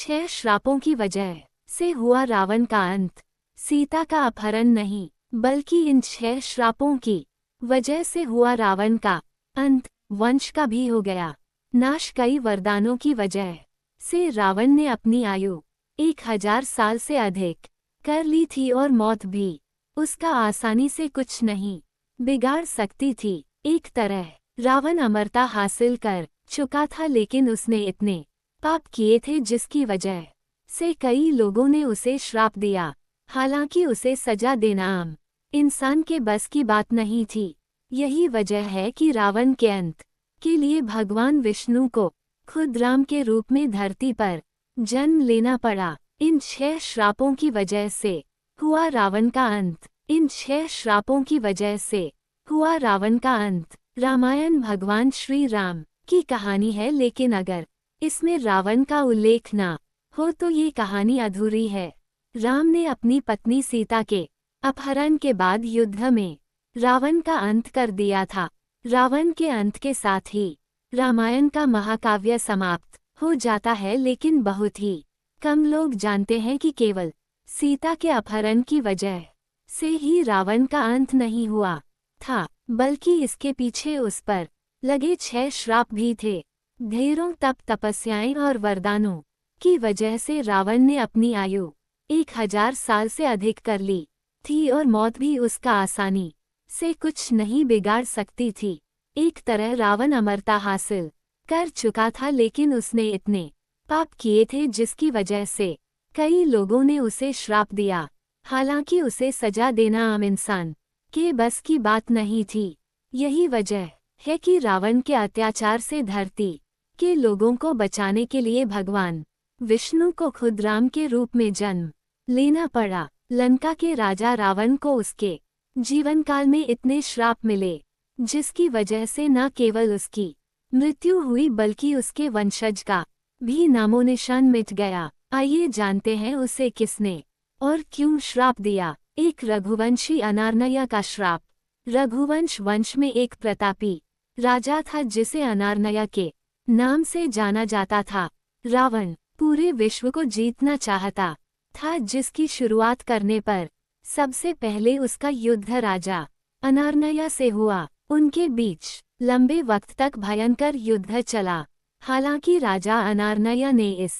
6 श्रापों की वजह से हुआ रावण का अंत। सीता का अपहरण नहीं, बल्कि इन 6 श्रापों की वजह से हुआ रावण का अंत। वंश का भी हो गया नाश। कई वरदानों की वजह से रावण ने अपनी आयु 1000 साल से अधिक कर ली थी और मौत भी उसका आसानी से कुछ नहीं बिगाड़ सकती थी। एक तरह रावण अमरता हासिल कर चुका था, लेकिन उसने इतने पाप किए थे जिसकी वजह से कई लोगों ने उसे श्राप दिया। हालांकि उसे सजा देना आम इंसान के बस की बात नहीं थी। यही वजह है कि रावण के अंत के लिए भगवान विष्णु को खुद राम के रूप में धरती पर जन्म लेना पड़ा। इन 6 श्रापों की वजह से हुआ रावण का अंत। इन 6 श्रापों की वजह से हुआ रावण का अंत। रामायण भगवान श्री राम की कहानी है, लेकिन अगर इसमें रावण का उल्लेख ना हो तो ये कहानी अधूरी है। राम ने अपनी पत्नी सीता के अपहरण के बाद युद्ध में रावण का अंत कर दिया था। रावण के अंत के साथ ही रामायण का महाकाव्य समाप्त हो जाता है, लेकिन बहुत ही कम लोग जानते हैं कि केवल सीता के अपहरण की वजह से ही रावण का अंत नहीं हुआ था, बल्कि इसके पीछे उस पर लगे 6 श्राप भी थे। ढेरों तप तपस्याएं और वरदानों की वजह से रावण ने अपनी आयु 1000 साल से अधिक कर ली थी और मौत भी उसका आसानी से कुछ नहीं बिगाड़ सकती थी। एक तरह रावण अमरता हासिल कर चुका था, लेकिन उसने इतने पाप किए थे जिसकी वजह से कई लोगों ने उसे श्राप दिया। हालांकि उसे सजा देना आम इंसान के बस की बात नहीं थी। यही वजह है कि रावण के अत्याचार से धरती के लोगों को बचाने के लिए भगवान विष्णु को खुद राम के रूप में जन्म लेना पड़ा। लंका के राजा रावण को उसके जीवन काल में इतने श्राप मिले जिसकी वजह से न केवल उसकी मृत्यु हुई बल्कि उसके वंशज का भी नामोनिशान मिट गया। आइए जानते हैं उसे किसने और क्यों श्राप दिया। एक रघुवंशी अनारनया का श्राप। रघुवंश वंश में एक प्रतापी राजा था जिसे अनारनया के नाम से जाना जाता था। रावण पूरे विश्व को जीतना चाहता था, जिसकी शुरुआत करने पर सबसे पहले उसका युद्ध राजा अनारनया से हुआ। उनके बीच लंबे वक्त तक भयंकर युद्ध चला। हालांकि राजा अनारनया ने इस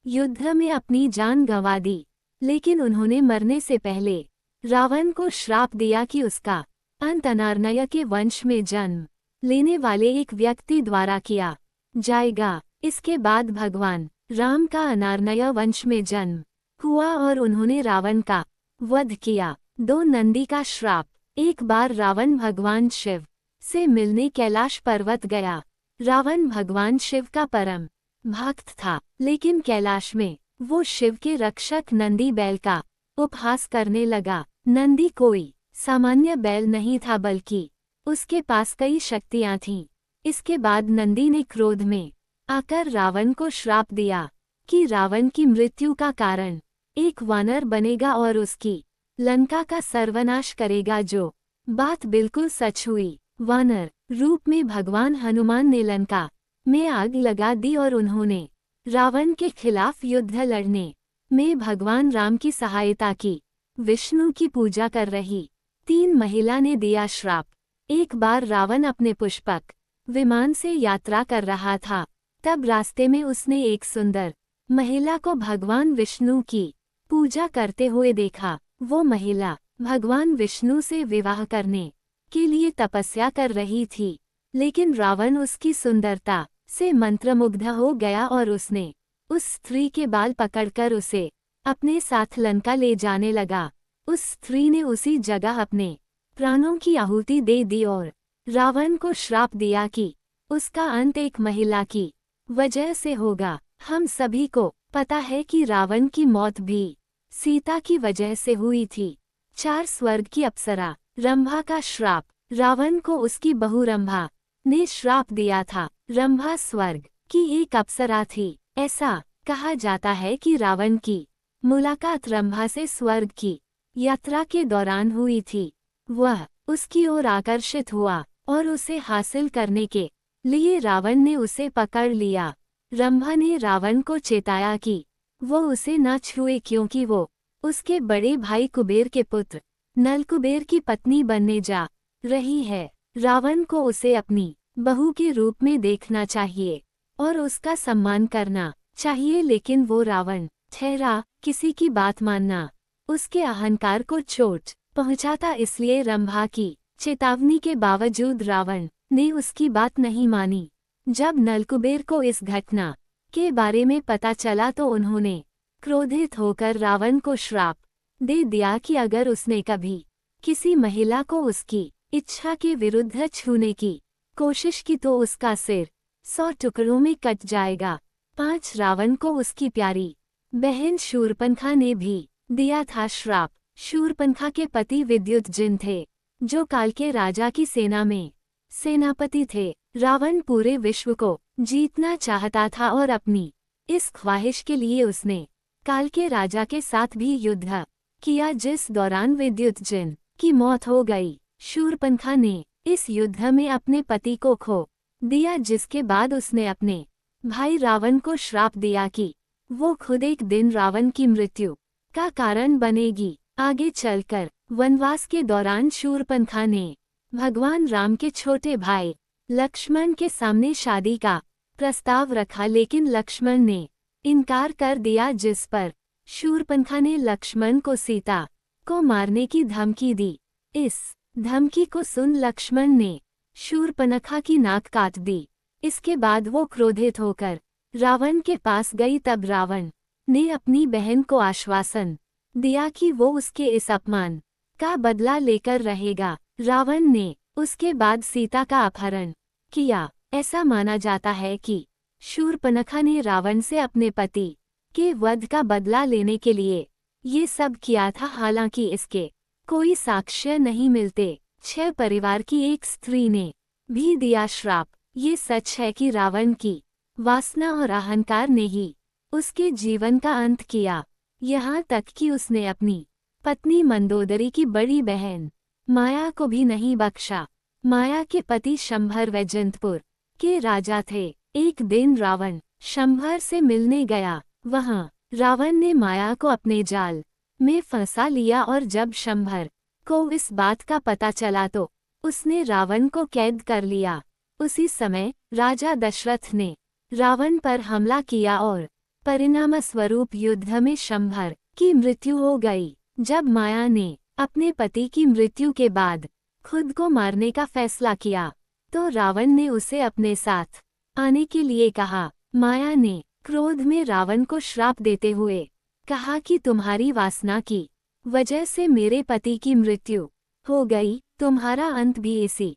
युद्ध में अपनी जान गंवा दी, लेकिन उन्होंने मरने से पहले रावण को श्राप दिया कि उसका अंत अनारनया के वंश में जन्म लेने वाले एक व्यक्ति द्वारा किया जाएगा। इसके बाद भगवान राम का अनारनया वंश में जन्म हुआ और उन्होंने रावण का वध किया। 2 नंदी का श्राप। एक बार रावण भगवान शिव से मिलने कैलाश पर्वत गया। रावण भगवान शिव का परम भक्त था, लेकिन कैलाश में वो शिव के रक्षक नंदी बैल का उपहास करने लगा। नंदी कोई सामान्य बैल नहीं था, बल्कि उसके पास कई शक्तियां थीं। इसके बाद नंदी ने क्रोध में आकर रावण को श्राप दिया कि रावण की मृत्यु का कारण एक वानर बनेगा और उसकी लंका का सर्वनाश करेगा, जो बात बिल्कुल सच हुई। वानर रूप में भगवान हनुमान ने लंका में आग लगा दी और उन्होंने रावण के खिलाफ युद्ध लड़ने में भगवान राम की सहायता की। विष्णु की पूजा कर रही 3 महिला ने दिया श्राप। एक बार रावण अपने पुष्पक विमान से यात्रा कर रहा था, तब रास्ते में उसने एक सुंदर महिला को भगवान विष्णु की पूजा करते हुए देखा। वो महिला भगवान विष्णु से विवाह करने के लिए तपस्या कर रही थी, लेकिन रावण उसकी सुंदरता से मंत्रमुग्ध हो गया और उसने उस स्त्री के बाल पकड़कर उसे अपने साथ लंका ले जाने लगा। उस स्त्री ने उसी जगह अपने प्राणों की आहुति दे दी और रावण को श्राप दिया कि उसका अंत एक महिला की वजह से होगा। हम सभी को पता है कि रावण की मौत भी सीता की वजह से हुई थी। 4 स्वर्ग की अप्सरा रंभा का श्राप। रावण को उसकी बहू रंभा ने श्राप दिया था। रंभा स्वर्ग की एक अप्सरा थी। ऐसा कहा जाता है कि रावण की मुलाकात रंभा से स्वर्ग की यात्रा के दौरान हुई थी। वह उसकी ओर आकर्षित हुआ और उसे हासिल करने के लिए रावण ने उसे पकड़ लिया। रंभा ने रावण को चेताया कि वो उसे न छुए क्योंकि वो उसके बड़े भाई कुबेर के पुत्र नल कुबेर की पत्नी बनने जा रही है। रावण को उसे अपनी बहू के रूप में देखना चाहिए और उसका सम्मान करना चाहिए, लेकिन वो रावण ठहरा, किसी की बात मानना उसके अहंकार को चोट पहुंचाता, इसलिए रंभा की चेतावनी के बावजूद रावण ने उसकी बात नहीं मानी। जब नलकुबेर को इस घटना के बारे में पता चला तो उन्होंने क्रोधित होकर रावण को श्राप दे दिया कि अगर उसने कभी किसी महिला को उसकी इच्छा के विरुद्ध छूने की कोशिश की तो उसका सिर 100 टुकड़ों में कट जाएगा। 5 रावण को उसकी प्यारी बहन शूरपनखा ने भी दिया था श्राप। शूरपनखा के पति विद्युतजिन थे, जो काल के राजा की सेना में सेनापति थे। रावण पूरे विश्व को जीतना चाहता था और अपनी इस ख्वाहिश के लिए उसने काल के राजा के साथ भी युद्ध किया, जिस दौरान विद्युतजिन की मौत हो गई। शूरपनखा ने इस युद्ध में अपने पति को खो दिया, जिसके बाद उसने अपने भाई रावण को श्राप दिया कि वो खुद एक दिन रावण की मृत्यु का कारण बनेगी। आगे चलकर वनवास के दौरान शूरपनखा ने भगवान राम के छोटे भाई लक्ष्मण के सामने शादी का प्रस्ताव रखा, लेकिन लक्ष्मण ने इनकार कर दिया, जिस पर शूरपनखा ने लक्ष्मण को सीता को मारने की धमकी दी। इस धमकी को सुन लक्ष्मण ने शूरपनखा की नाक काट दी। इसके बाद वो क्रोधित होकर रावण के पास गई। तब रावण ने अपनी बहन को आश्वासन दिया कि वो उसके इस अपमान का बदला लेकर रहेगा। रावण ने उसके बाद सीता का अपहरण किया। ऐसा माना जाता है कि शूरपनखा ने रावण से अपने पति के वध का बदला लेने के लिए ये सब किया था, हालांकि इसके कोई साक्ष्य नहीं मिलते। 6 परिवार की एक स्त्री ने भी दिया श्राप। ये सच है कि रावण की वासना और अहंकार ने ही उसके जीवन का अंत किया, यहाँ तक कि उसने अपनी पत्नी मंदोदरी की बड़ी बहन माया को भी नहीं बख्शा। माया के पति शंभर वैजयंतपुर के राजा थे। एक दिन रावण शंभर से मिलने गया। वहां रावण ने माया को अपने जाल में फंसा लिया और जब शंभर को इस बात का पता चला तो उसने रावण को कैद कर लिया। उसी समय राजा दशरथ ने रावण पर हमला किया और परिणामस्वरूप युद्ध में शंभर की मृत्यु हो गई। जब माया ने अपने पति की मृत्यु के बाद खुद को मारने का फैसला किया तो रावण ने उसे अपने साथ आने के लिए कहा। माया ने क्रोध में रावण को श्राप देते हुए कहा कि तुम्हारी वासना की वजह से मेरे पति की मृत्यु हो गई, तुम्हारा अंत भी इसी